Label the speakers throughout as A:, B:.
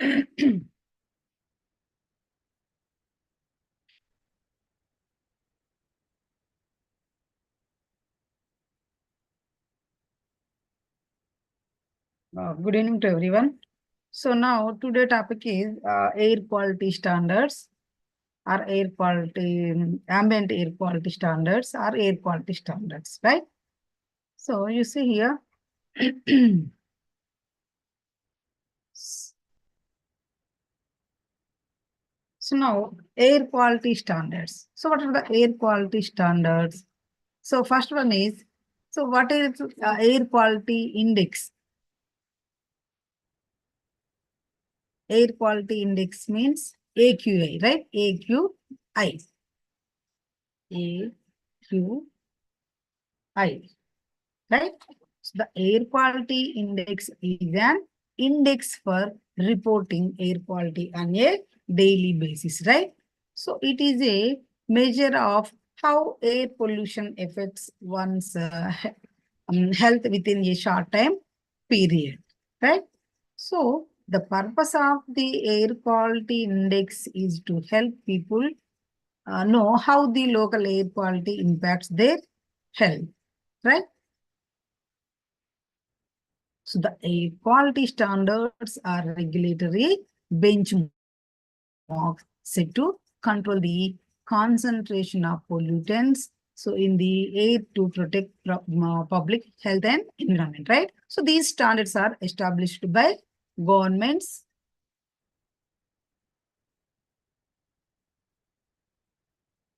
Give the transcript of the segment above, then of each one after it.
A: Good evening to everyone. So now today topic is air quality standards or air quality, ambient air quality standards or air quality standards, right? So you see here. So now air quality standards. So what are the air quality standards? So first one is, so what is air quality index? Air quality index means AQI, right? AQI. AQI, right? So the air quality index is an index for reporting air quality on a daily basis, right? So it is a measure of how air pollution affects one's health within a short time period, right? So the purpose of the air quality index is to help people know how the local air quality impacts their health, right? So the air quality standards are regulatory benchmarks set to control the concentration of pollutants. So in the air to protect public health and environment, right? So these standards are established by governments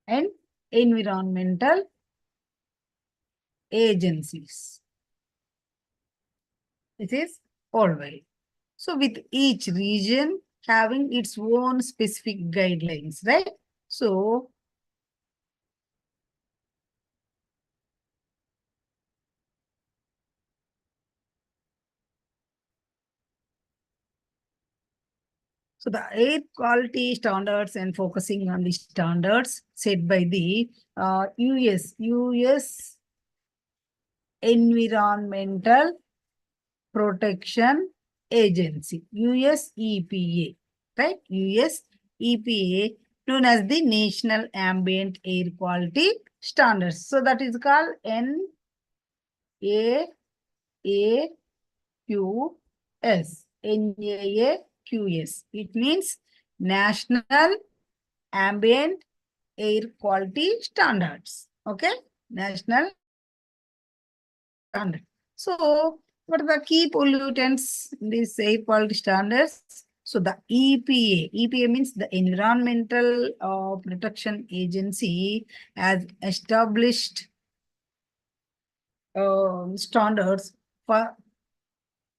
A: and environmental agencies. It is worldwide. So with each region having its own specific guidelines, right? So the air quality standards and focusing on the standards set by the US Environmental Protection Agency, US EPA, right? US EPA, known as the National Ambient Air Quality Standards. So that is called NAAQS. It means National Ambient Air Quality Standards. Okay? National Standard. So, what are the key pollutants in these air quality standards? So, the EPA means the Environmental Protection Agency, has established standards for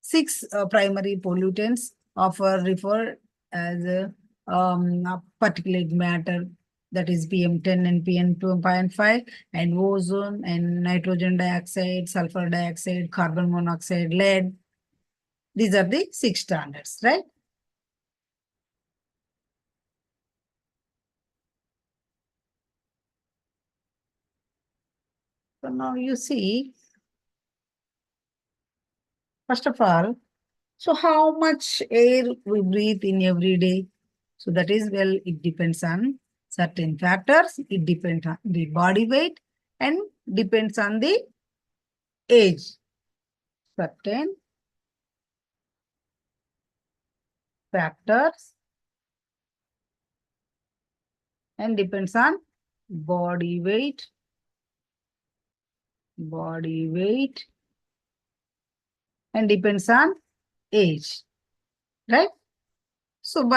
A: 6 primary pollutants referred as particulate matter, that is PM10 and PM2.5, and ozone and nitrogen dioxide, sulfur dioxide, carbon monoxide, lead. These are the 6 standards, right? So now you see, first of all, so how much air we breathe in every day? So that is, well, it depends on certain factors. It depends on the body weight and depends on the age. Certain factors and depends on body weight, and depends on age, right? So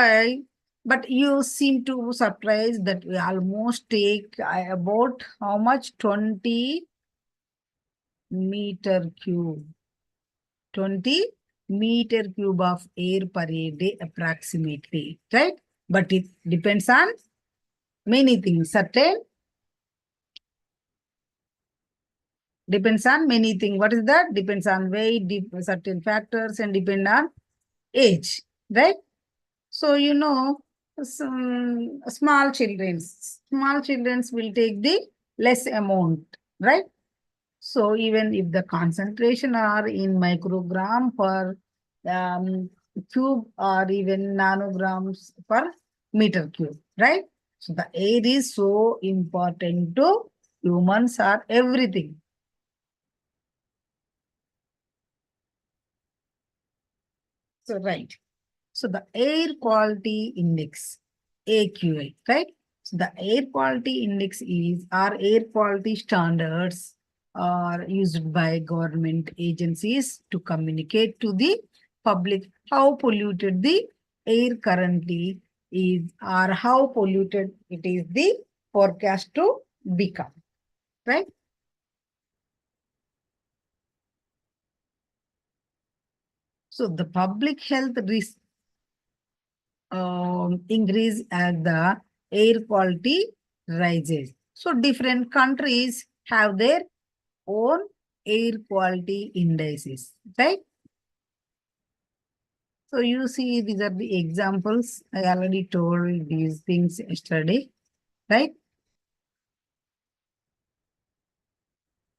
A: but you seem to surprise that we almost take about how much? 20 meter cube. 20 meter cube of air per day approximately, right? But it depends on many things. Depends on many things. What is that? Depends on weight, certain factors, and depend on age, right? So, you know, some small children will take the less amount, right? So even if the concentration are in microgram per cube or even nanograms per meter cube, right? So the air is so important to humans or everything. So right. So the air quality index, AQI, right? So the air quality index is our air quality standards are used by government agencies to communicate to the public how polluted the air currently is or how polluted it is the forecast to become, right? So the public health risk increase as the air quality rises. So different countries have their own air quality indices, right? So you see, these are the examples. I already told these things yesterday, right?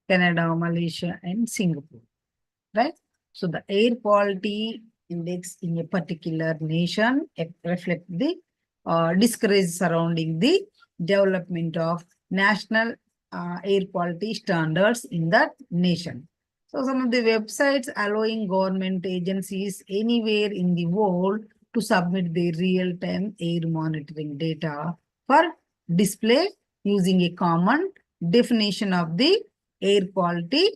A: Canada, Malaysia, and Singapore, right? So the air quality index in a particular nation reflect the discourage surrounding the development of national air quality standards in that nation. So some of the websites allowing government agencies anywhere in the world to submit their real-time air monitoring data for display using a common definition of the air quality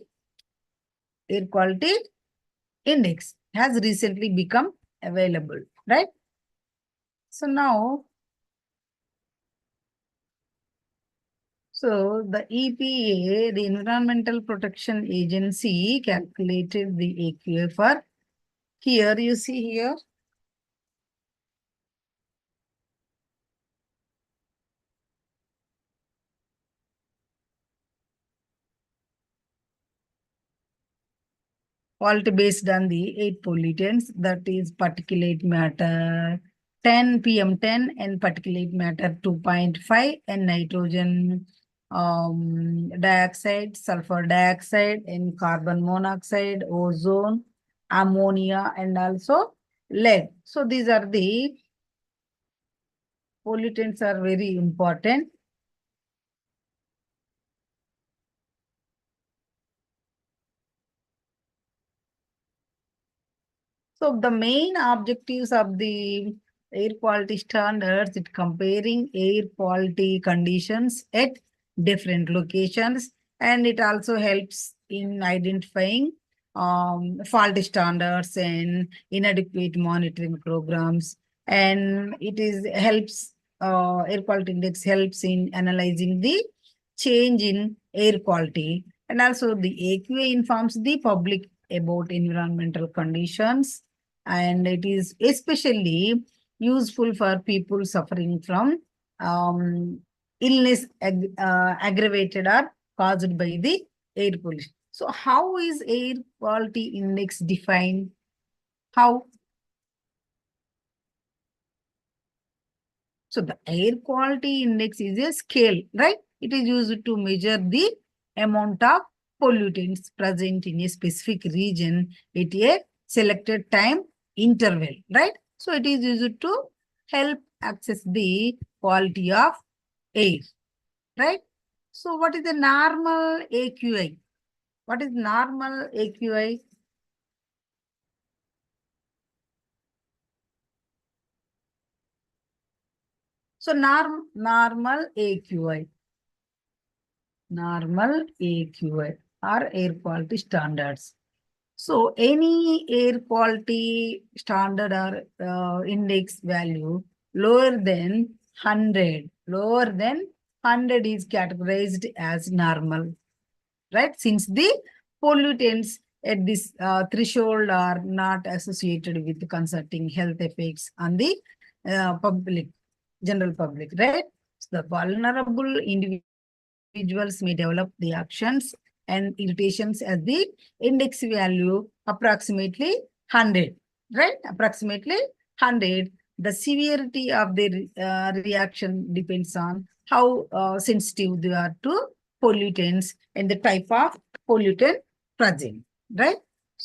A: index has recently become available, right? So now, so the EPA, the Environmental Protection Agency, calculated the AQI for here. You see here. Quality based on the 8 pollutants, that is particulate matter 10 PM10 and particulate matter 2.5 and nitrogen dioxide, sulfur dioxide and carbon monoxide, ozone, ammonia and also lead. So these are the pollutants are very important. So the main objectives of the air quality standards is comparing air quality conditions at different locations, and it also helps in identifying faulty standards and inadequate monitoring programs. And it is helps air quality index helps in analyzing the change in air quality, and also the AQA informs the public about environmental conditions, and it is especially useful for people suffering from illness aggravated or caused by the air pollution. So how is air quality index defined? How? So the air quality index is a scale, right? It is used to measure the amount of pollutants present in a specific region at a selected time interval, right? So it is used to help access the quality of air, right? So what is the normal AQI? What is normal AQI? So normal AQI. Normal AQI or air quality standards. So any air quality standard or index value lower than 100 is categorized as normal, right? Since the pollutants at this threshold are not associated with concerning health effects on the general public, right? So the vulnerable individuals may develop the actions and irritations as the index value approximately 100, right? Approximately 100. The severity of the reaction depends on how sensitive they are to pollutants and the type of pollutant present, right?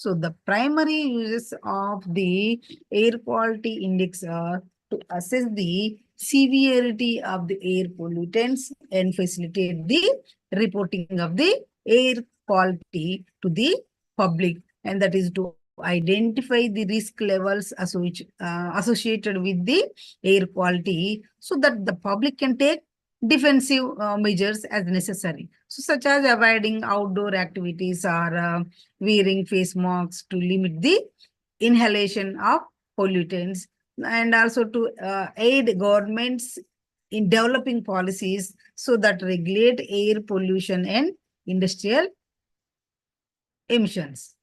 A: So the primary uses of the air quality index are to assess the severity of the air pollutants and facilitate the reporting of the air quality to the public, and that is to identify the risk levels associated with the air quality so that the public can take defensive measures as necessary. So such as avoiding outdoor activities or wearing face masks to limit the inhalation of pollutants, and also to aid governments in developing policies so that regulate air pollution and industrial emissions.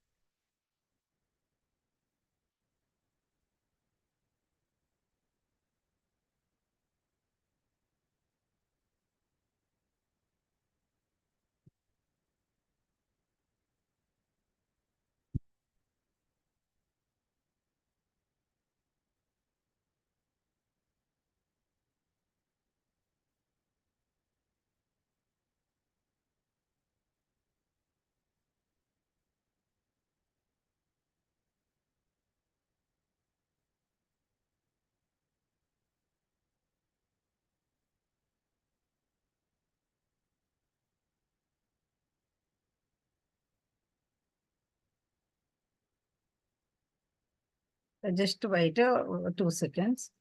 A: Just wait 2 seconds.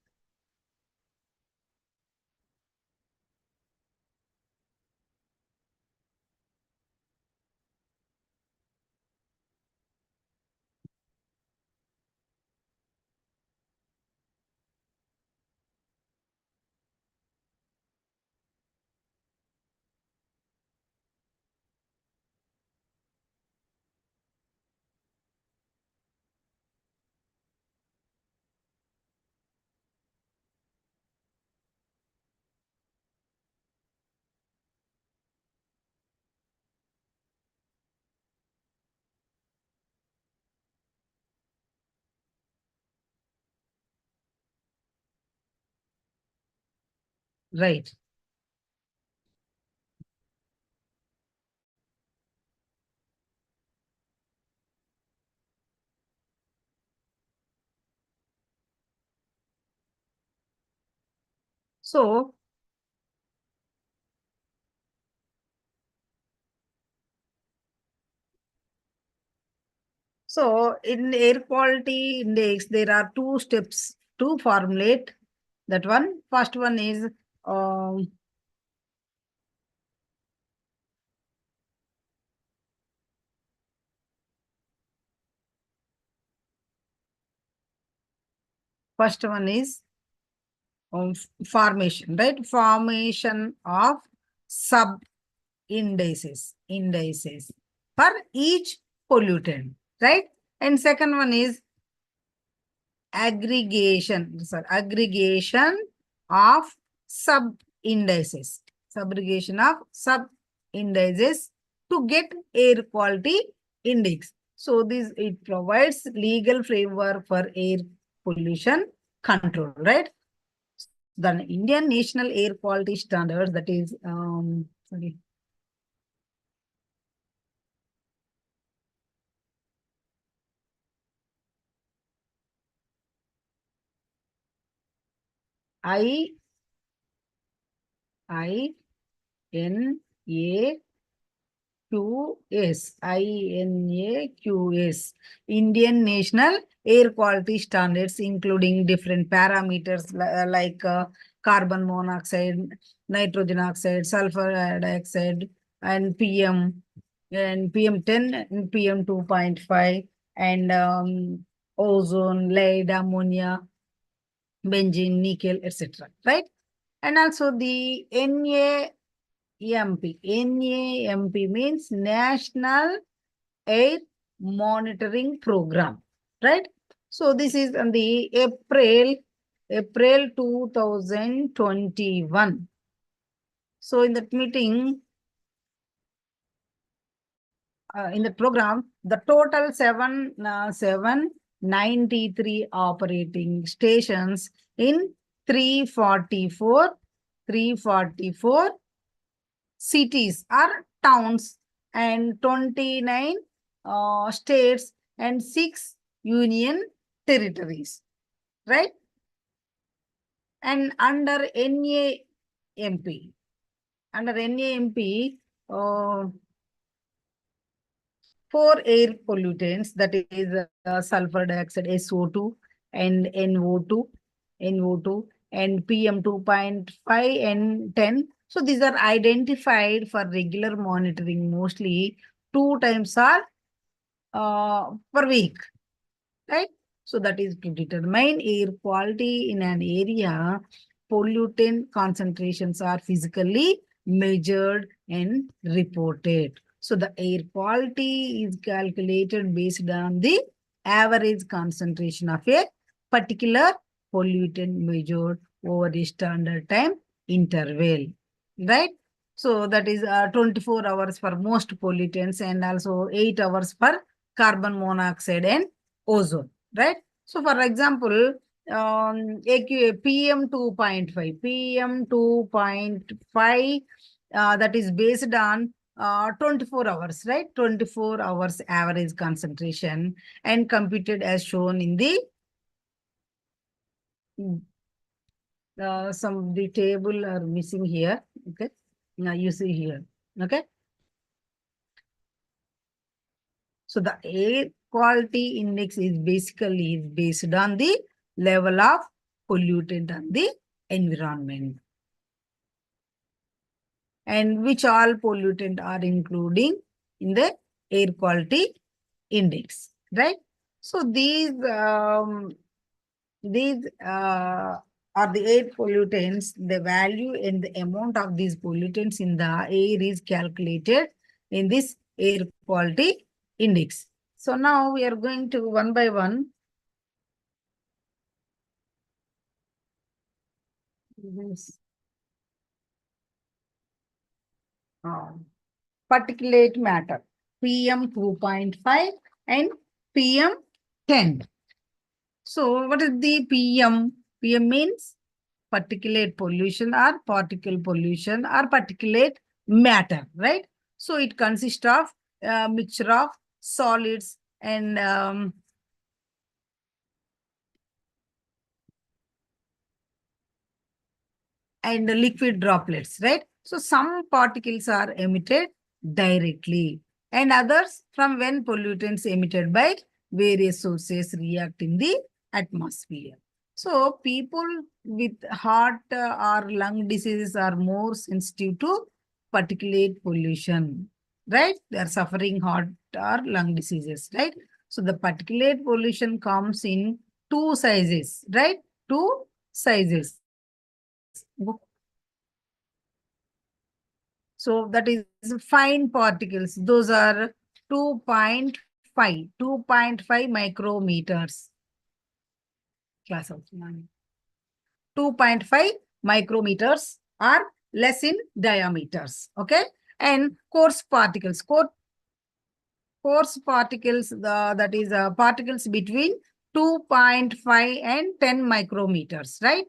A: Right. So, in air quality index, there are two steps to formulate that one. First one is um, first one is formation, right? Formation of sub indices for each pollutant, right? And second one is aggregation of sub indices, subrogation of sub indices to get air quality index. So this it provides legal framework for air pollution control, right? The Indian National Air Quality Standards, that is sorry, I I N A INAQS, Indian National Air Quality Standards, including different parameters like carbon monoxide, nitrogen oxide, sulfur dioxide, and PM10 and PM 2.5, and ozone, lead, ammonia, benzene, nickel, etc. Right? And also the NAMP means National Air Monitoring Program, right? So this is on the April 2021. So in that meeting, in the program, the total 793 operating stations in 344 344 cities or towns and 29 states and 6 union territories, right? And under NAMP, uh, 4 air pollutants, that is sulfur dioxide, SO2, and NO2, and PM 2.5 and 10. So these are identified for regular monitoring, mostly 2 times per week, right? So that is to determine air quality in an area. Pollutant concentrations are physically measured and reported. So the air quality is calculated based on the average concentration of a particular pollutant measured over a standard time interval, right? So that is 24 hours for most pollutants and also 8 hours for carbon monoxide and ozone, right? So for example, PM 2.5, that is based on 24 hours, right? 24 hours average concentration and computed as shown in the some of the table are missing here. Okay. Now you see here. Okay. So the air quality index is basically based on the level of pollutant on the environment. And which all pollutant are including in the air quality index, right? So these are the air pollutants. The value and the amount of these pollutants in the air is calculated in this air quality index. So now we are going to one by one. This, particulate matter, PM 2.5 and PM 10. So what is the PM? PM means particulate pollution or particle pollution or particulate matter, right? So it consists of a mixture of solids and the liquid droplets, right? So some particles are emitted directly and others from when pollutants emitted by various sources react in the atmosphere. So people with heart or lung diseases are more sensitive to particulate pollution, right? They are suffering heart or lung diseases, right? So the particulate pollution comes in two sizes, right? Two sizes. So that is fine particles. Those are 2.5 micrometers. Class of 2.5 micrometers are less in diameters. Okay. And coarse particles. Coarse particles, that is particles between 2.5 and 10 micrometers, right?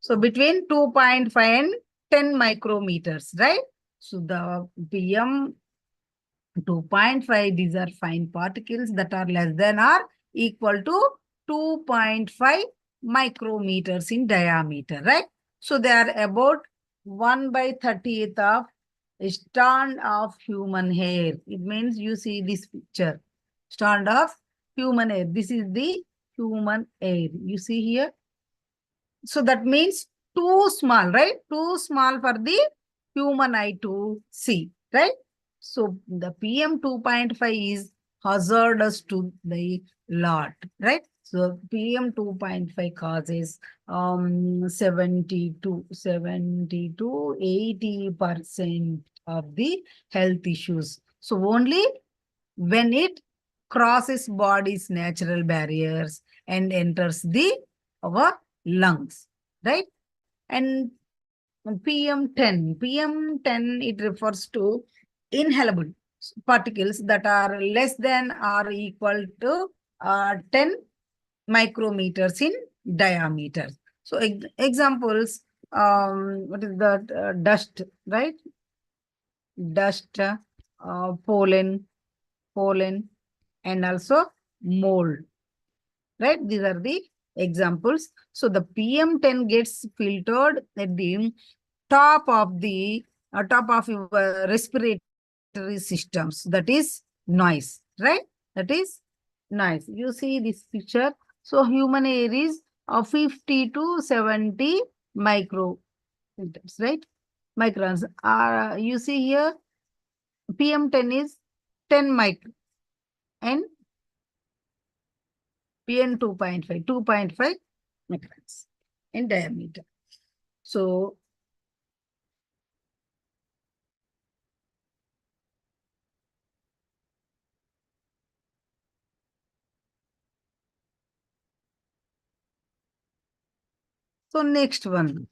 A: So between 2.5 and 10 micrometers, right? So the PM 2.5, these are fine particles that are less than or equal to 2.5 micrometers in diameter, right? So they are about 1/38th of a strand of human hair. It means you see this picture, strand of human hair. This is the human hair. You see here. So that means too small, right? Too small for the human eye to see, right? So the PM 2.5 is hazardous to the lot, right? So PM 2.5 causes 70 to 80% of the health issues. So only when it crosses body's natural barriers and enters the our lungs, right? And PM10, it refers to inhalable particles that are less than or equal to 10 micrometers in diameter. So examples, what is that? Dust, right? Dust, pollen, and also mold, right? These are the examples. So the PM10 gets filtered at the top of your respiratory systems. That is noise, right? That is noise. You see this picture. So human air is 50 to 70 micro, right? Microns. You see here, PM10 is 10 micro and PM 2.5 microns in diameter. So next one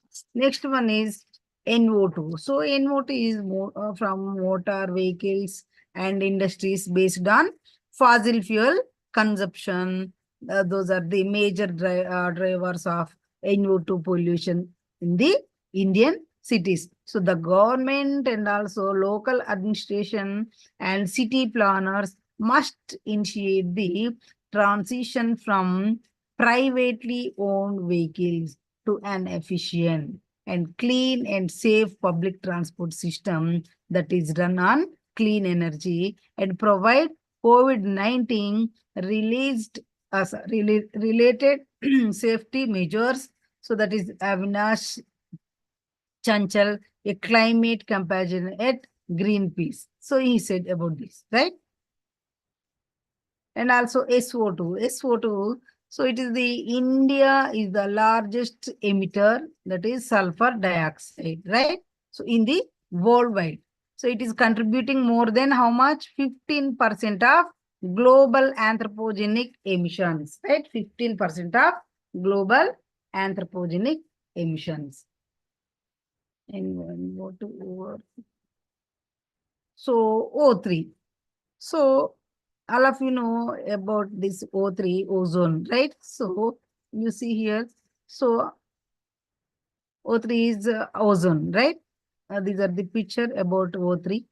A: is NO2. So NO2 is from motor vehicles and industries based on fossil fuel consumption. Those are the major drivers of NO2 pollution in the Indian cities. So the government and also local administration and city planners must initiate the transition from privately owned vehicles to an efficient and clean and safe public transport system that is run on clean energy and provide COVID-19 released related safety measures. So that is Avinash Chanchal, a climate companion at Greenpeace. So he said about this, right? And also SO2. SO2, so it is the India is the largest emitter, that is sulfur dioxide, right? So in the worldwide. So it is contributing more than how much? 15% of global anthropogenic emissions, right? 15% of global anthropogenic emissions. And what to, so O3. So all of you know about this O3 ozone, right? So you see here. So O3 is ozone, right? These are the picture about O3.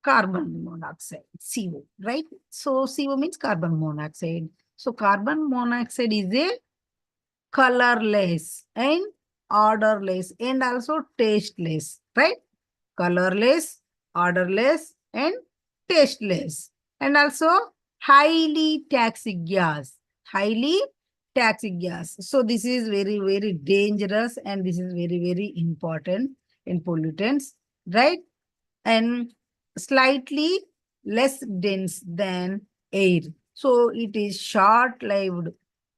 A: Carbon monoxide, CO, right? So CO means carbon monoxide. So carbon monoxide is a colorless and odorless and also tasteless, right? Colorless, odorless, and tasteless. And also highly toxic gas. Highly toxic gas. So this is very, very dangerous and this is very, very important in pollutants, right? And slightly less dense than air. So it is short-lived.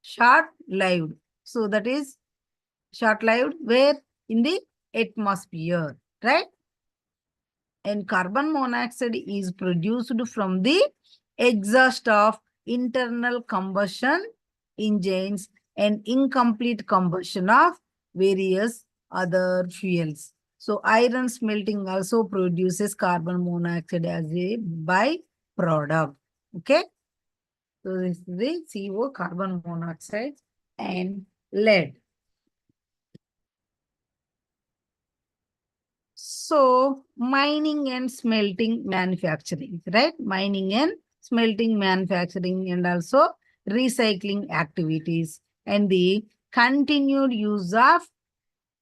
A: Short-lived. So that is short-lived where in the atmosphere, right? And carbon monoxide is produced from the exhaust of internal combustion engines and incomplete combustion of various other fuels. So iron smelting also produces carbon monoxide as a byproduct. Okay. So this is the CO, carbon monoxide, and lead. So mining and smelting manufacturing, right? Mining and smelting manufacturing and also recycling activities and the continued use of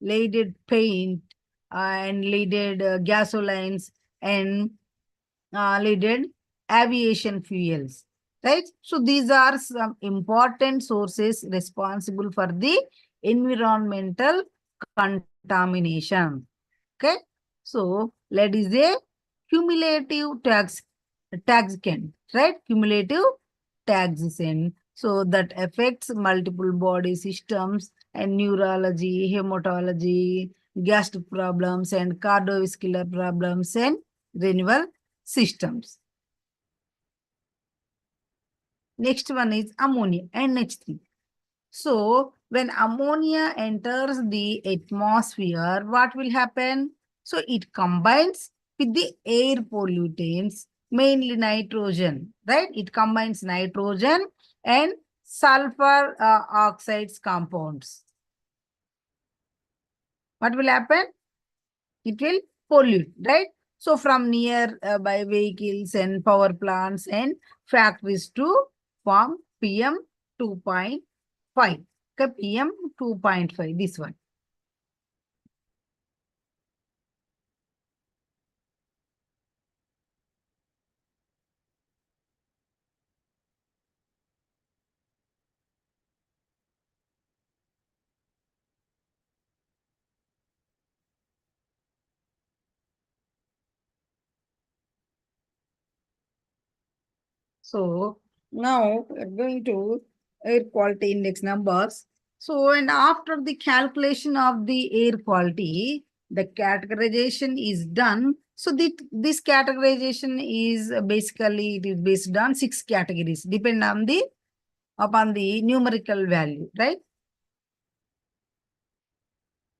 A: leaded paint and leaded gasolines and leaded aviation fuels, right? So these are some important sources responsible for the environmental contamination. Okay, so lead is a cumulative taxant, right? Cumulative taxant. So that affects multiple body systems and neurology, hematology, gastric problems, and cardiovascular problems and renal systems. Next one is ammonia, NH3. So when ammonia enters the atmosphere, what will happen? So it combines with the air pollutants, mainly nitrogen, right? It combines nitrogen and sulfur oxides compounds. What will happen? It will pollute, right? So from near by vehicles and power plants and factories to form PM 2.5. Okay, PM 2.5, this one. So now we're going to air quality index numbers. So, and after the calculation of the air quality, the categorization is done. So this categorization is basically, it is based on 6 categories, depend on the upon the numerical value, right?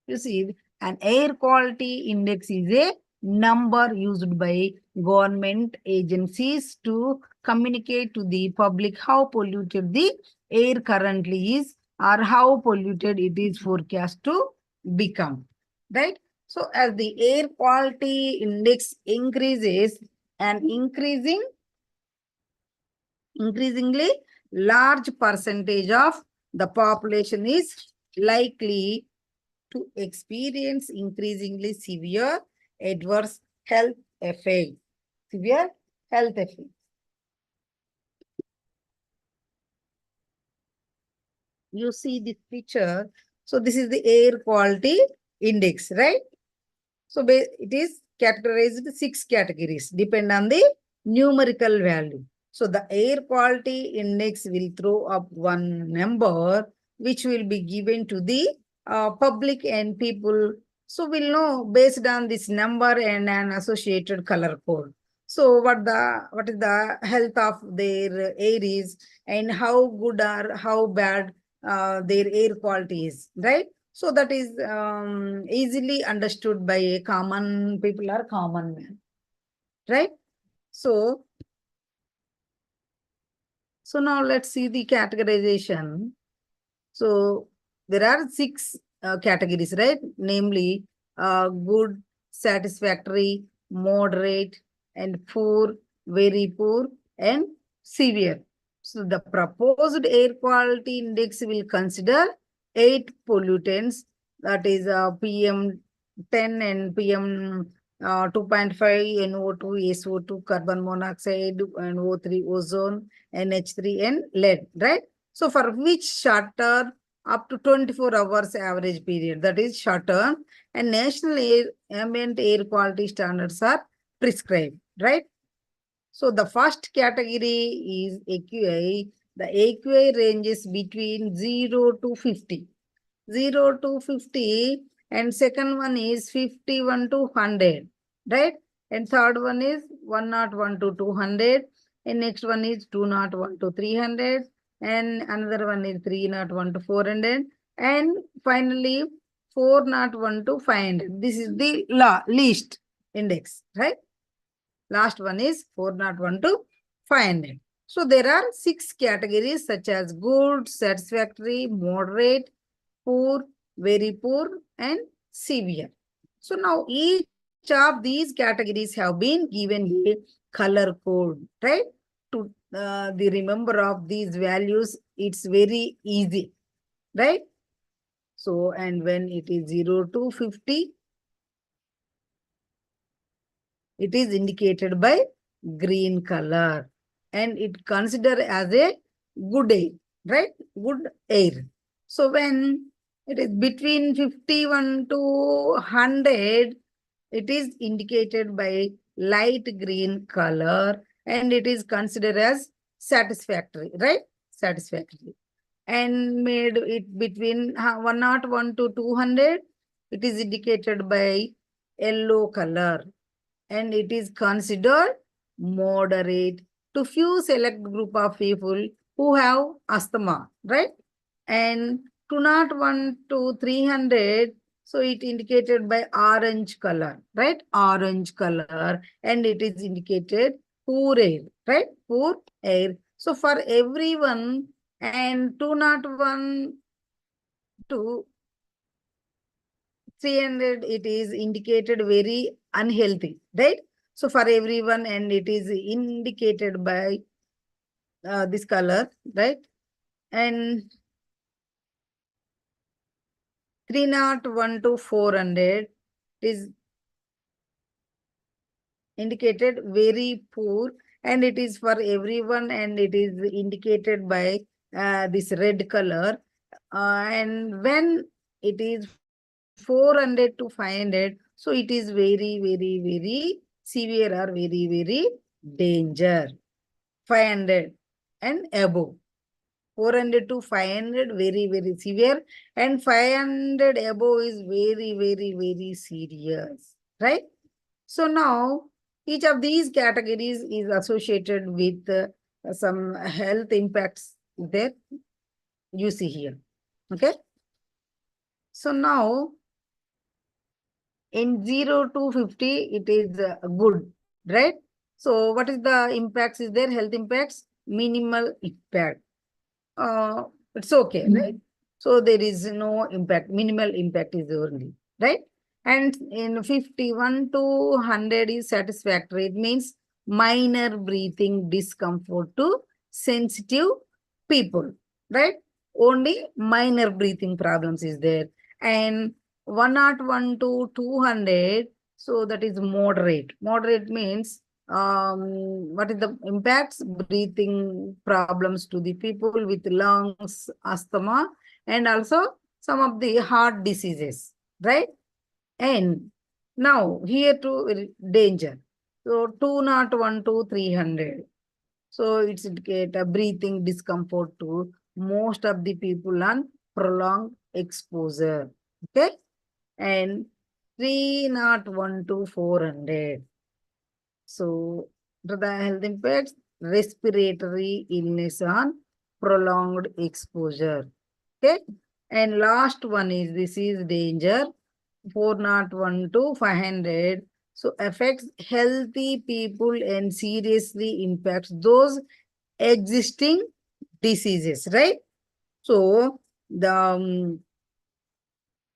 A: You see, an air quality index is a number used by government agencies to communicate to the public how polluted the air currently is or how polluted it is forecast to become, right? So as the air quality index increases, an increasingly large percentage of the population is likely to experience increasingly severe adverse health effects. Severe health effects. You see this picture. So this is the air quality index, right? So it is categorized 6 categories, depend on the numerical value. So the air quality index will throw up one number which will be given to the public and people. So we'll know based on this number and an associated color code. So what is the health of their air is and how good or how bad their air quality is, right? So that is easily understood by a common people or common man, right? So now let's see the categorization. So there are 6 categories, right? Namely, good, satisfactory, moderate, and poor, very poor, and severe. So the proposed air quality index will consider 8 pollutants, that is PM10 and PM 2.5, NO2, SO2, carbon monoxide, and O3, ozone, NH3, and lead, right? So for which shorter up to 24 hours average period, that is short term, and national ambient air quality standards are prescribed, right? So the first category is AQI. The AQI ranges between 0 to 50. 0 to 50, and second one is 51 to 100, right? And third one is 101 to 200, and next one is 201 to 300, and another one is 301 to 400, and finally 401 to 500. This is the least index, right? Last one is 401 to 500. So there are 6 categories such as good, satisfactory, moderate, poor, very poor, and severe. So now each of these categories have been given a color code, right? To the remember of these values, it's very easy, right? So, and when it is 0 to 50, it is indicated by green color, and it considered as a good air, right? Good air. So when it is between 51 to 100, it is indicated by light green color, and it is considered as satisfactory, right? Satisfactory. And made it between 101 to 200, it is indicated by yellow color, and it is considered moderate to few select group of people who have asthma, right? And 201 to 300, so it indicated by orange color, right? Orange color, and it is indicated poor air, right? Poor air. So for everyone, And 201 to 300, it is indicated very unhealthy, right? So for everyone, and it is indicated by this color, right? And 301 to 400 is indicated very poor, and it is for everyone, and it is indicated by this red color. And when it is 400 to 500, so it is very, very, very severe or very, very danger. 500 and above. 400 to 500, very, very severe. And 500 above is very, very, very serious. Right? So now, each of these categories is associated with some health impacts there you see here. Okay? So now, in 0 to 50, it is good, right? So what is the impacts? Is there health impacts? Minimal impact. It's okay, right? So there is no impact, minimal impact is only, right? And in 51 to 100 is satisfactory. It means minor breathing discomfort to sensitive people, right? Only minor breathing problems is there. And 101 to 200, so that is moderate. Moderate means what is the impacts? Breathing problems to the people with lungs, asthma, and also some of the heart diseases, right? And now here to danger. So 201 to 300. So it's get a breathing discomfort to most of the people on prolonged exposure. Okay? And 301 to 400. So, to the health impacts, respiratory illness on prolonged exposure. Okay. And last one is, this is danger, 401 to 500. So, affects healthy people and seriously impacts those existing diseases, right? So, the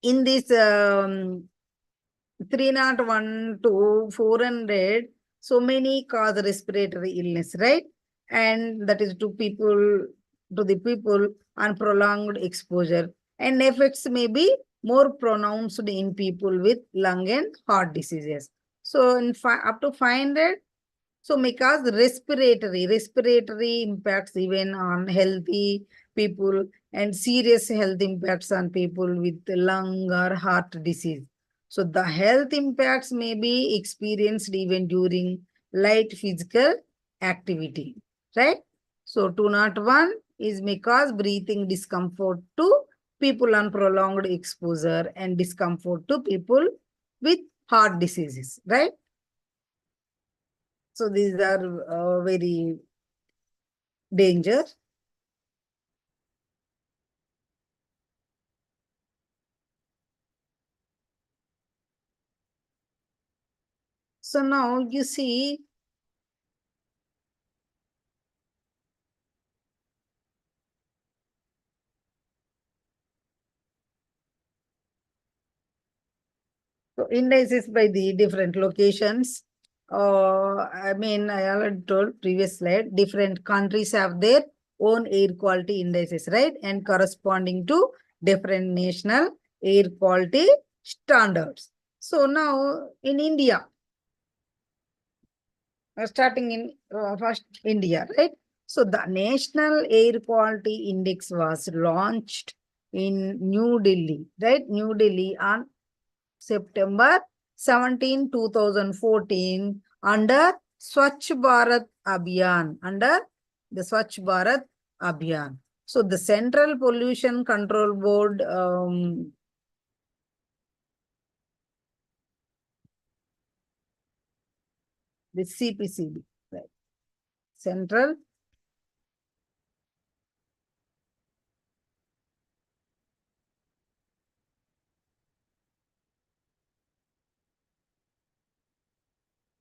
A: in this 301 to 400, so many cause respiratory illness, right? And that is to the people on prolonged exposure. And effects may be more pronounced in people with lung and heart diseases. So in up to 500, so because respiratory impacts even on healthy people, and serious health impacts on people with lung or heart disease. So the health impacts may be experienced even during light physical activity, right? So 201 is may cause breathing discomfort to people on prolonged exposure and discomfort to people with heart diseases, right? So these are very danger. So now you see, so indices by the different locations. I mean, I already told previous slide, different countries have their own air quality indices, right? And corresponding to different national air quality standards. So now in India, starting in first India, right? So the National Air Quality Index was launched in New Delhi, right? New Delhi on September 17, 2014 under Swachh Bharat Abhiyan, under the Swachh Bharat Abhiyan. So the Central Pollution Control Board the CPCB, right? Central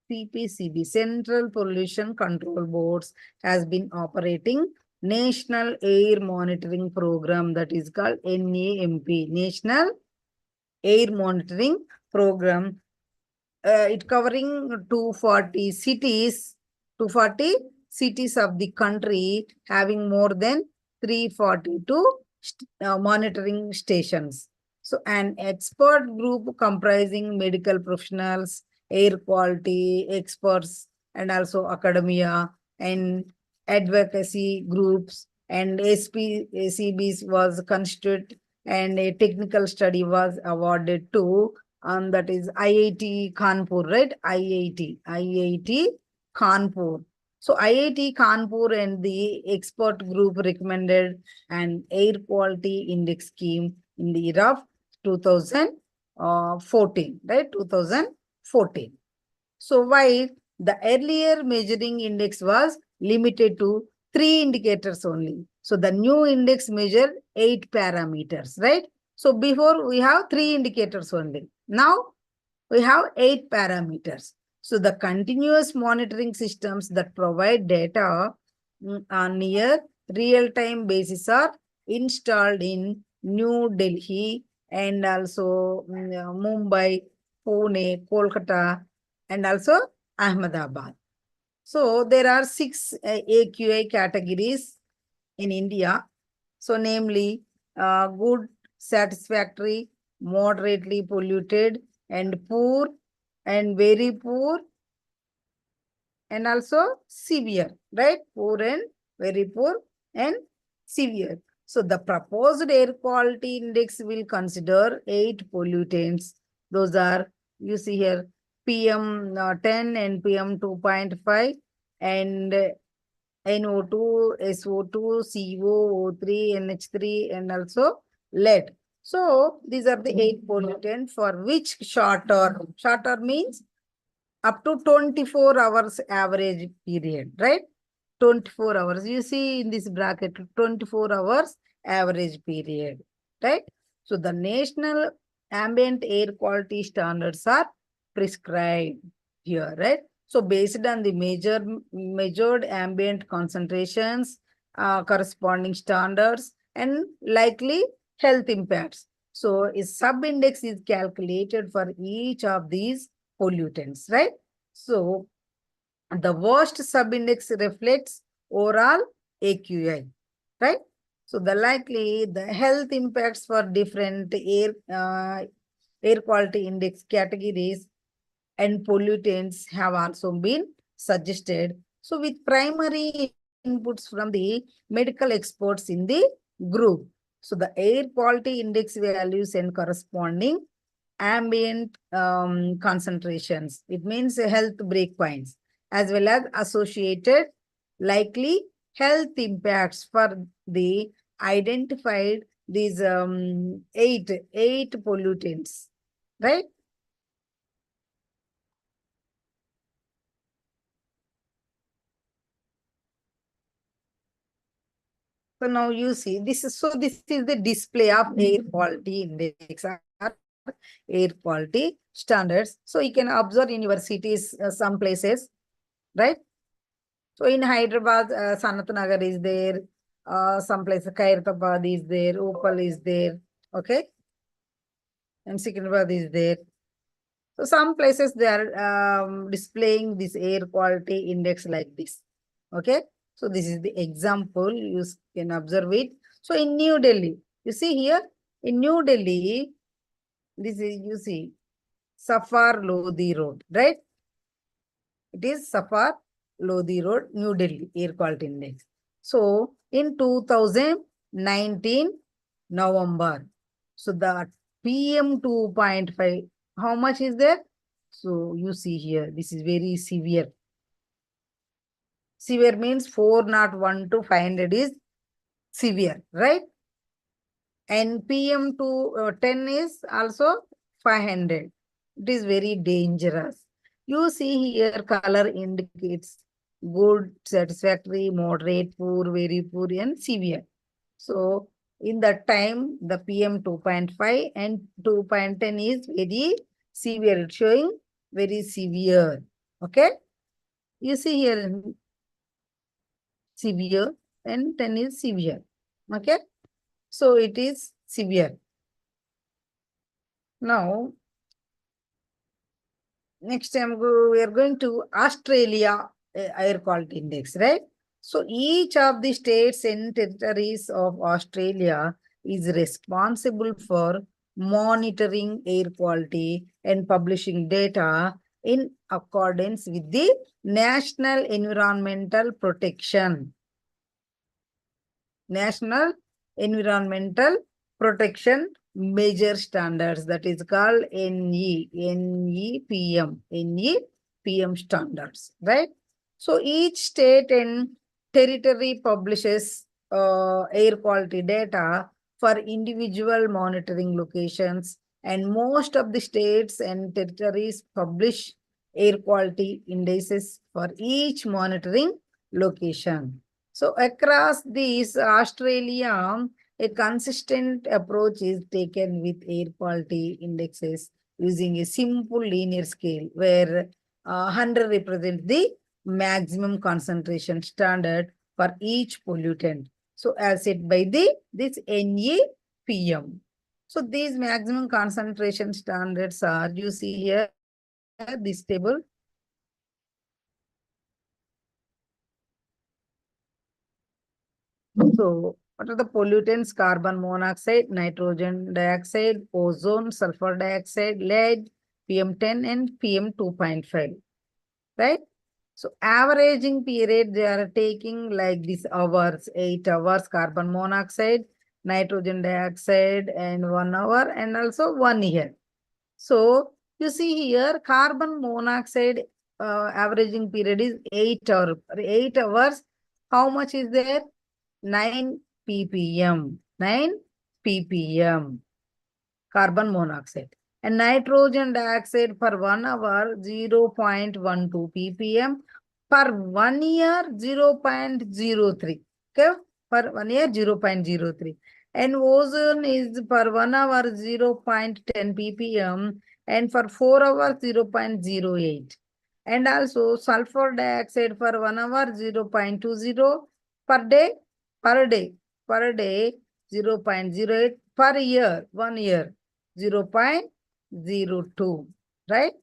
A: CPCB, Central Pollution Control Boards, has been operating National Air Monitoring Program, that is called NAMP, National Air Monitoring Program. It covering 240 cities of the country, having more than 342 monitoring stations. So an expert group comprising medical professionals, air quality experts, and also academia and advocacy groups and ACBs was constituted, and a technical study was awarded to, and that is IIT Kanpur, right? IIT Kanpur. So IIT Kanpur and the expert group recommended an air quality index scheme in the year of 2014, right? 2014. So while the earlier measuring index was limited to 3 indicators only. So the new index measured 8 parameters, right? So before we have 3 indicators only. Now we have 8 parameters. So the continuous monitoring systems that provide data on near real-time basis are installed in New Delhi and also Mumbai, Pune, Kolkata, and also Ahmedabad. So there are 6 AQI categories in India. So namely, good, satisfactory, moderately polluted, and poor, and very poor, and also severe, right? Poor and very poor and severe. So the proposed air quality index will consider 8 pollutants. Those are, you see here, PM10 and PM2.5 and NO2, SO2, CO, O3, NH3, and also lead. So these are the 8 pollutants for which shorter means up to 24 hours average period, right? 24 hours. You see in this bracket, 24 hours average period, right? So the national ambient air quality standards are prescribed here, right? So based on the measured ambient concentrations, corresponding standards, and likely health impacts. So a sub-index is calculated for each of these pollutants, right? So the worst sub-index reflects overall AQI, right? So the health impacts for different air quality index categories and pollutants have also been suggested. So with primary inputs from the medical experts in the group. So the air quality index values and corresponding ambient concentrations. It means health breakpoints as well as associated likely health impacts for the identified these eight pollutants, right? So now you see this is the display of air quality index or air quality standards. So you can observe in your cities some places, right? So in Hyderabad, Sanat Nagar is there. Some places Khairatabad is there. Opal is there. Okay, and Secunderabad is there. So some places they are displaying this air quality index like this. Okay. So this is the example. You can observe it. So in New Delhi, you see here in New Delhi, this is, you see, Safar Lodi Road, right? It is Safar Lodi Road, New Delhi, air quality index. So in 2019 November, so the PM 2.5, how much is there? So you see here, this is very severe. Severe means 401 to 500 is severe, right? And PM 10 is also 500. It is very dangerous. You see here color indicates good, satisfactory, moderate, poor, very poor, and severe. So in that time, the PM 2.5 and 2.10 is very severe. It's showing very severe. Okay. You see here severe and 10 is severe. Okay. So it is severe. Now, next time we are going to Australia air quality index, right? So each of the states and territories of Australia is responsible for monitoring air quality and publishing data in accordance with the National Environmental Protection Protection Major Standards, that is called NEPM standards, right? So each state and territory publishes air quality data for individual monitoring locations, and most of the states and territories publish air quality indices for each monitoring location. So across these Australia, a consistent approach is taken with air quality indexes using a simple linear scale where 100 represents the maximum concentration standard for each pollutant. So as set by this NEPM. So these maximum concentration standards are, you see here, this table. So, what are the pollutants? Carbon monoxide, nitrogen dioxide, ozone, sulfur dioxide, lead, PM10 and PM2.5, right? So, averaging period, they are taking like this hours, 8 hours, carbon monoxide, nitrogen dioxide, and 1 hour, and also 1 year. So, you see here, carbon monoxide averaging period is 8 hours. 8 hours, how much is there? 9 ppm. 9 ppm carbon monoxide. And nitrogen dioxide per 1 hour 0.12 ppm. Per 1 year 0.03. Okay, per 1 year 0.03. And ozone is per 1 hour 0.10 ppm, and for 4 hours 0.08. And also sulfur dioxide for 1 hour 0.20 per day, per day, per day 0.08, per year, 1 year 0.02, right?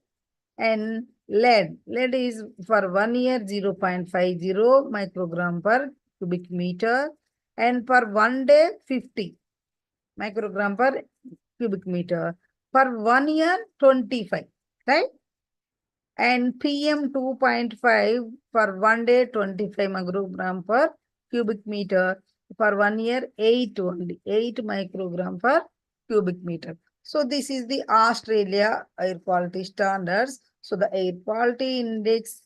A: And lead is for 1 year 0.50 microgram per cubic meter, and per 1 day 50 microgram per cubic meter, per 1 year 25, right? And PM 2.5 for 1 day 25 microgram per cubic meter, for 1 year 8 only, 8 microgram per cubic meter. So this is the Australia air quality standards. So the air quality index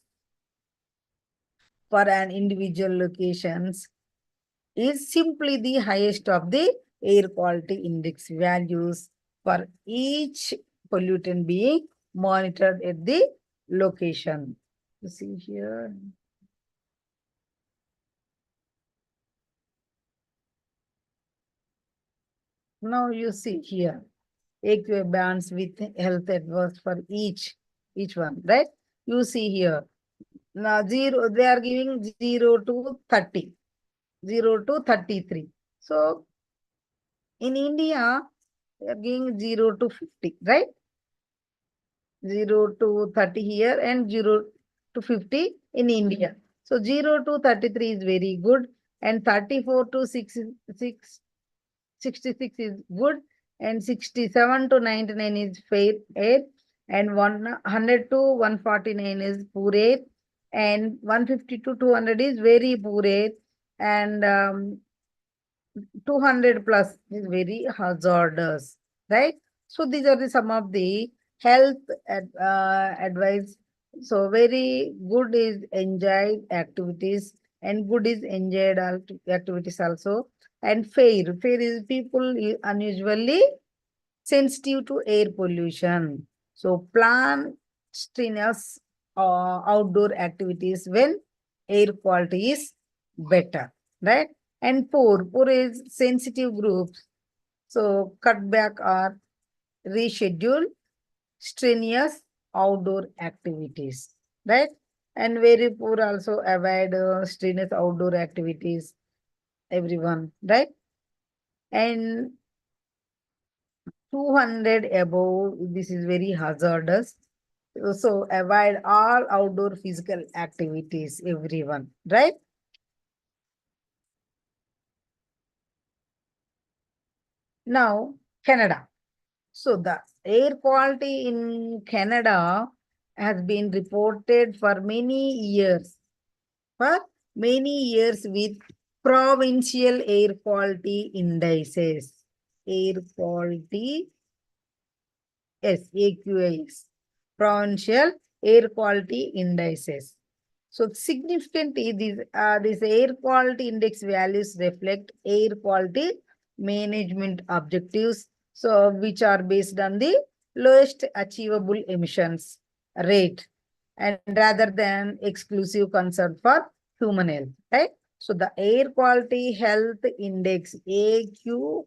A: for an individual locations is simply the highest of the air quality index values for each pollutant being monitored at the location. You see here. Now you see here, AQA bands with health adverse for each one, right? You see here. Now zero, they are giving 0 to 30, 0 to 33. So in India, they are giving 0 to 50, right? 0 to 30 here and 0 to 50 in India. So 0 to 33 is very good, and 34 to 66 is good, and 67 to 99 is fair air, and 100 to 149 is poor air, and 150 to 200 is very poor air, and 200 plus is very hazardous, right? So these are the some of the health advice. So very good is enjoyed activities, and good is enjoyed activities also. And fair is people unusually sensitive to air pollution. So plan strenuous outdoor activities when air quality is better, right? And poor is sensitive groups. So cut back or reschedule strenuous outdoor activities, right? And very poor also avoid strenuous outdoor activities. everyone, right? And 200 above, this is very hazardous. So avoid all outdoor physical activities, everyone, right? Now, Canada. So the air quality in Canada has been reported for many years, with provincial air quality indices. Air quality, yes, AQIs, provincial air quality indices. So significantly, these air quality index values reflect air quality management objectives, so which are based on the lowest achievable emissions rate, and rather than exclusive concern for human health, right? So the air quality health index AQHI,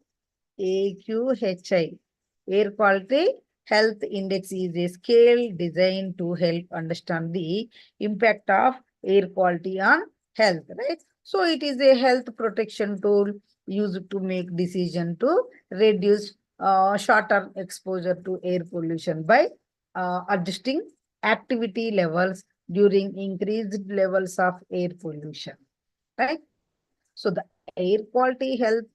A: air quality health index, is a scale designed to help understand the impact of air quality on health, right? So it is a health protection tool used to make decision to reduce short-term exposure to air pollution by adjusting activity levels during increased levels of air pollution, right? So the air quality health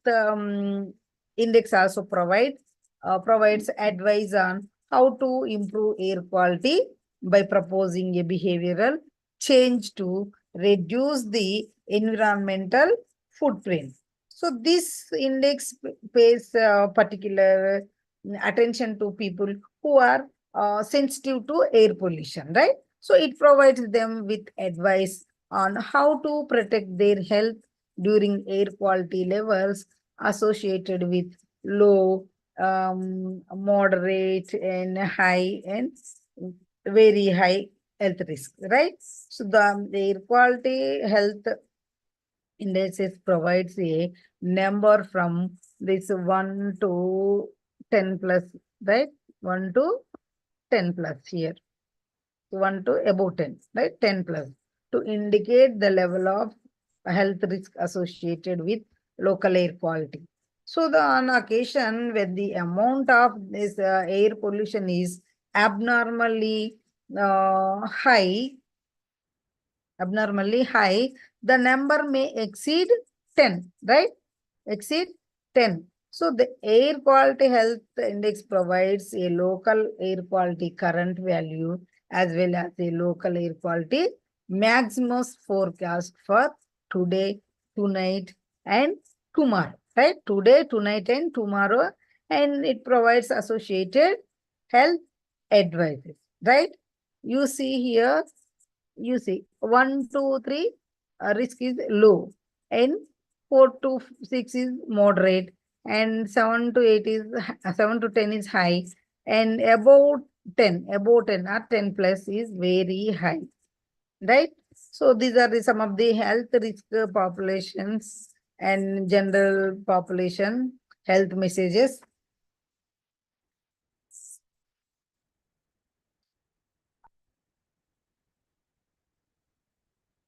A: index also provides advice on how to improve air quality by proposing a behavioral change to reduce the environmental footprint. So this index pays particular attention to people who are sensitive to air pollution, right? So it provides them with advice on how to protect their health during air quality levels associated with low, moderate, and high, and very high health risk, right? So the air quality health indices provides a number from this 1 to 10 plus, right? 1 to 10 plus here. 1 to above 10, right? 10 plus, to indicate the level of health risk associated with local air quality. So the on occasion when the amount of this air pollution is abnormally high, the number may exceed 10, right? Exceed 10. So the air quality health index provides a local air quality current value as well as a local air quality maximum forecast for today, tonight, and tomorrow, right? Today, tonight, and tomorrow, and it provides associated health advices, right? You see here, you see 1 to 3 risk is low, and 4 to 6 is moderate, and 7 to 8 is 7 to 10 is high, and above 10 or 10 plus is very high, right? So these are some of the health risk populations and general population health messages.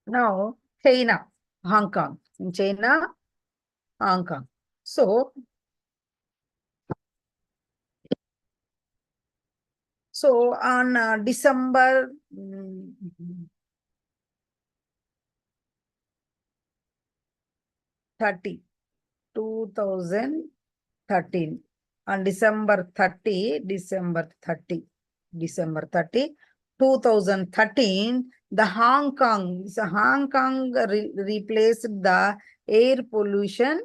A: Now, China, Hong Kong. In China, Hong Kong. So on December 30, 2013, on December 30, 2013, the Hong Kong replaced the air pollution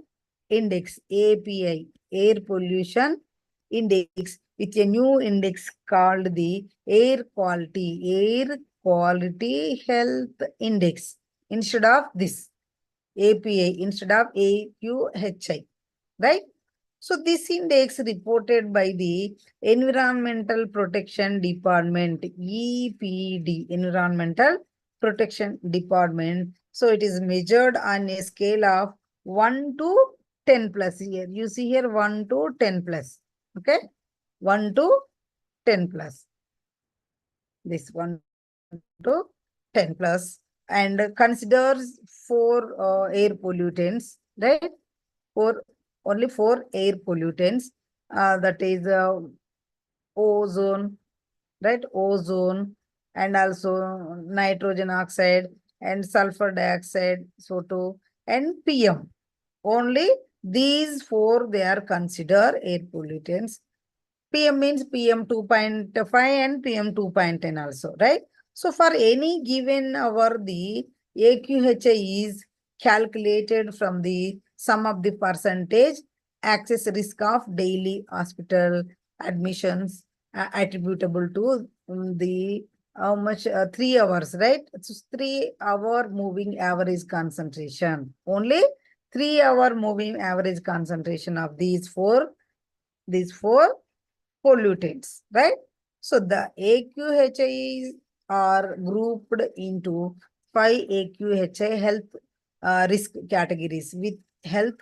A: index, API, air pollution index, with a new index called the air quality health index instead of this API, instead of AQHI, right? So this index reported by the Environmental Protection Department, EPD, Environmental Protection Department. So it is measured on a scale of 1 to 10 plus here. You see here 1 to 10 plus. Okay. 1 to 10 plus. This 1 to 10 plus, and considers four air pollutants. right? Only four air pollutants, that is ozone, right? Ozone, and also nitrogen oxide and sulfur dioxide, SO2, and PM. Only these four they are considered air pollutants. PM means PM 2.5 and PM 2.10 also, right? So for any given hour, the AQHA is calculated from the sum of the percentage access risk of daily hospital admissions attributable to the how much 3 hours, right? So 3 hour moving average concentration. Only 3 hour moving average concentration of these four pollutants, right? So the AQHIs are grouped into 5 AQHI health risk categories with health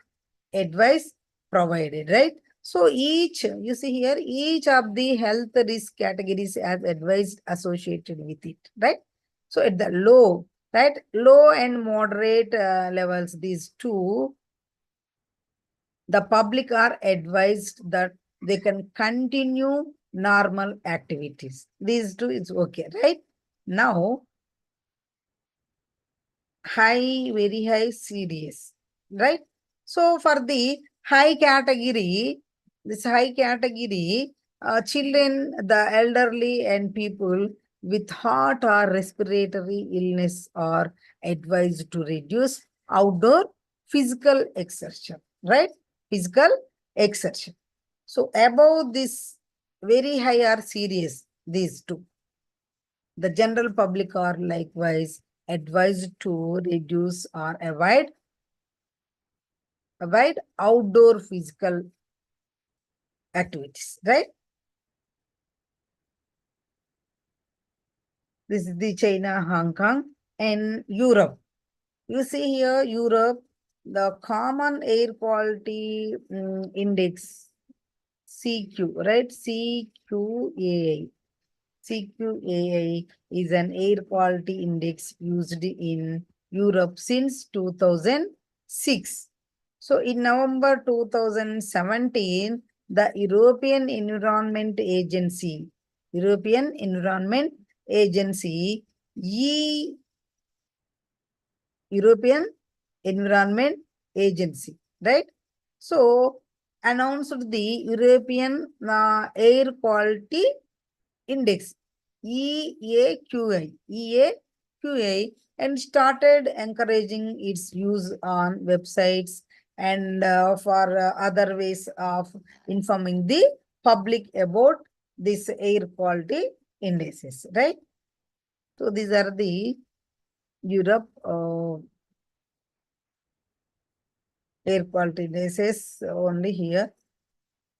A: advice provided, right? So each, you see here, each of the health risk categories has advised associated with it, right? So at the low, right, low and moderate levels, these two, the public are advised that they can continue normal activities. These two is okay, right? Now, high, very high, serious, right? So for the high category, this high category, children, the elderly and people with heart or respiratory illness are advised to reduce outdoor physical exertion, right? Physical exertion. So above this very high or serious, these two. The general public are likewise advised to reduce or avoid outdoor physical activities, right? This is the China, Hong Kong, and Europe. You see here, Europe, the common air quality index, CQ, right? CQAI. CQAI is an air quality index used in Europe since 2006. So in November 2017, the European Environment Agency, European Environment Agency, right? So announced the European Air Quality Index, EAQI, and started encouraging its use on websites and for other ways of informing the public about this air quality indices, right? So these are the Europe air quality indices only here.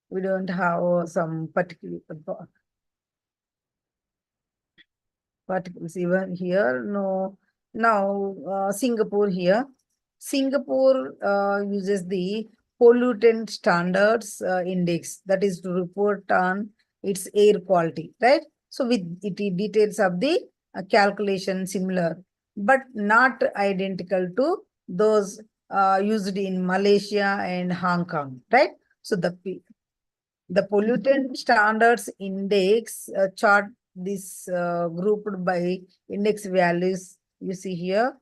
A: We don't have some particular particles even here. No. Now, Singapore here. Singapore uses the pollutant standards index, that is to report on its air quality, right? So with it details of the calculation similar, but not identical to those used in Malaysia and Hong Kong, right? So the pollutant standards index chart this grouped by index values you see here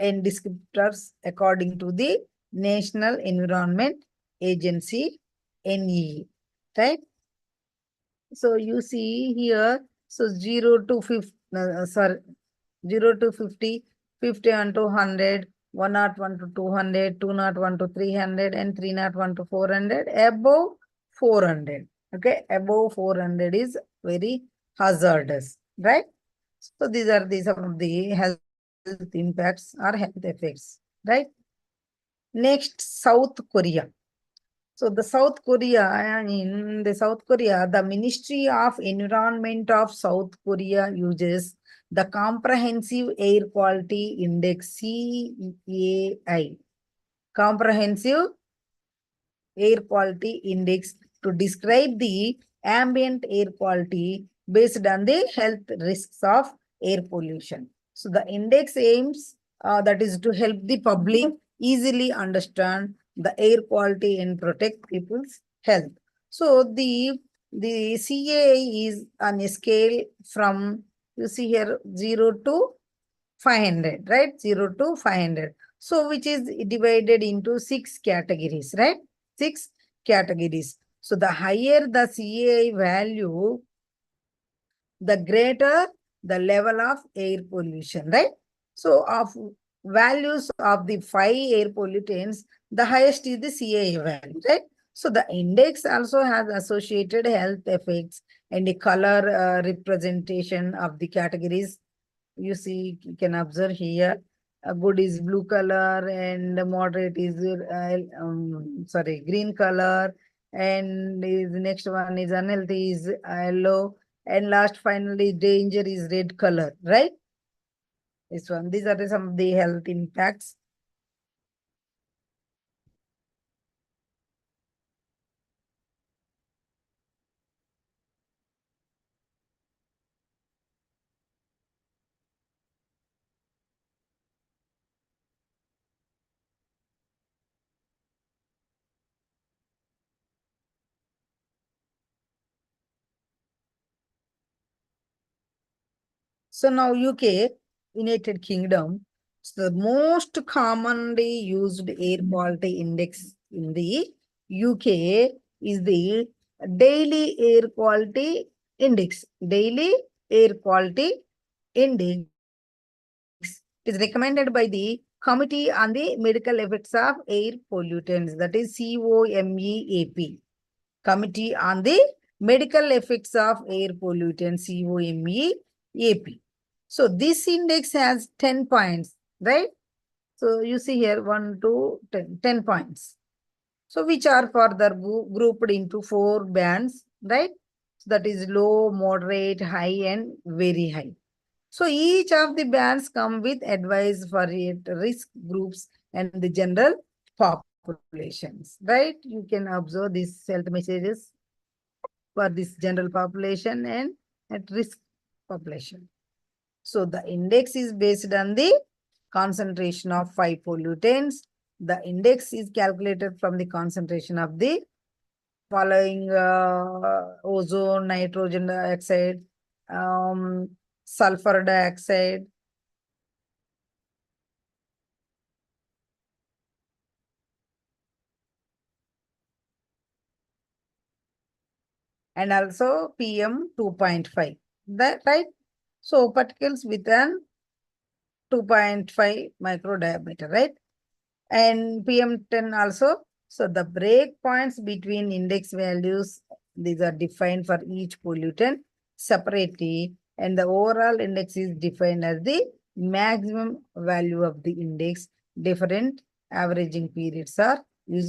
A: and descriptors according to the National Environment Agency, NEA, right? So you see here, so 0 to 50, sorry, 0 to 50, 50 on to 100, 101 to 200, 201 to 300, and 301 to 400, above 400. Okay, above 400 is very hazardous, right? So these are some of the health impacts or health effects, right? Next, South Korea. So in the South Korea, the Ministry of Environment of South Korea uses the Comprehensive Air Quality Index, CAI, Comprehensive Air Quality Index, to describe the ambient air quality based on the health risks of air pollution. So the index aims that is to help the public easily understand the air quality and protect people's health. So the CAI is on a scale from, you see here, 0 to 500, right? 0 to 500. So which is divided into 6 categories, right? 6 categories. So the higher the CAI value, the greater the level of air pollution, right? So of values of the 5 air pollutants, the highest is the CAA value, right? So the index also has associated health effects and a color representation of the categories. You see, you can observe here, good is blue color and moderate is sorry, green color, and is next one is unhealthy is yellow, and last finally danger is red color, right? This one, these are some of the health impacts. So now UK, United Kingdom, so the most commonly used air quality index in the UK is the daily air quality index. Daily air quality index is recommended by the Committee on the Medical Effects of Air Pollutants, that is COMEAP. Committee on the Medical Effects of Air Pollutants, COMEAP. So this index has 10 points, right? So you see here 1, 2, 10, 10 points. So which are further grouped into 4 bands, right? So that is low, moderate, high, and very high. So each of the bands come with advice for it, risk groups and the general populations, right? You can observe these health messages for this general population and at risk population. So the index is based on the concentration of 5 pollutants. The index is calculated from the concentration of the following ozone, nitrogen dioxide, sulfur dioxide, and also PM 2.5. That right? So particles with an 2.5 micro diameter, right? And PM10 also. So the break points between index values, these are defined for each pollutant separately, and the overall index is defined as the maximum value of the index. Different averaging periods are used